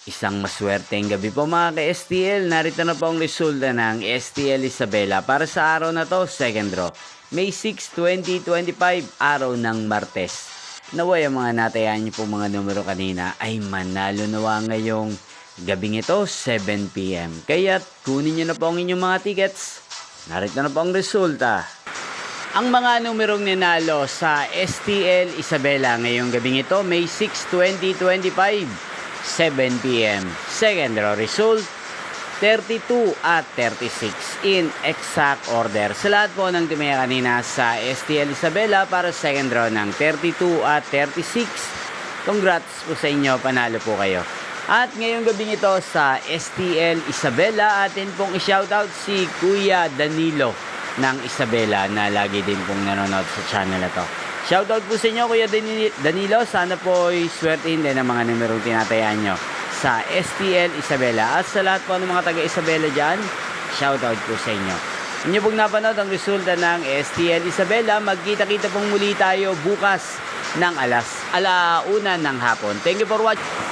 Isang maswerteng gabi po mga ka-STL. Narito na po ang resulta ng STL Isabela para sa araw na to, second draw. May 6, 2025, araw ng Martes. Naway ang mga natayaan niyo po mga numero kanina ay manalo nawa ngayong gabing ito, 7 PM. Kaya kunin niyo na po ang inyong mga tickets. Narito na po ang resulta. Ang mga numerong ninalo sa STL Isabela ngayong gabing ito, May 6, 2025. 7 PM. Second draw result, 32 at 36 in exact order. Sa lahat po ng tumaya kanina sa STL Isabela para second draw ng 32 at 36. Congrats po sa inyo, panalo po kayo. At ngayong gabing ito sa STL Isabela, atin pong i-shoutout si Kuya Danilo ng Isabela na lagi din pong nanonood sa channel na to. Shoutout po sa inyo, Kuya Danilo. Sana po ay swertihin din ang mga numerong tinatayaan nyo sa STL Isabela. At sa lahat po ng mga taga-Isabela dyan, shoutout po sa inyo. Inyo pong napanood ang resulta ng STL Isabela. Magkita-kita pong muli tayo bukas ng alauna ng hapon. Thank you for watching.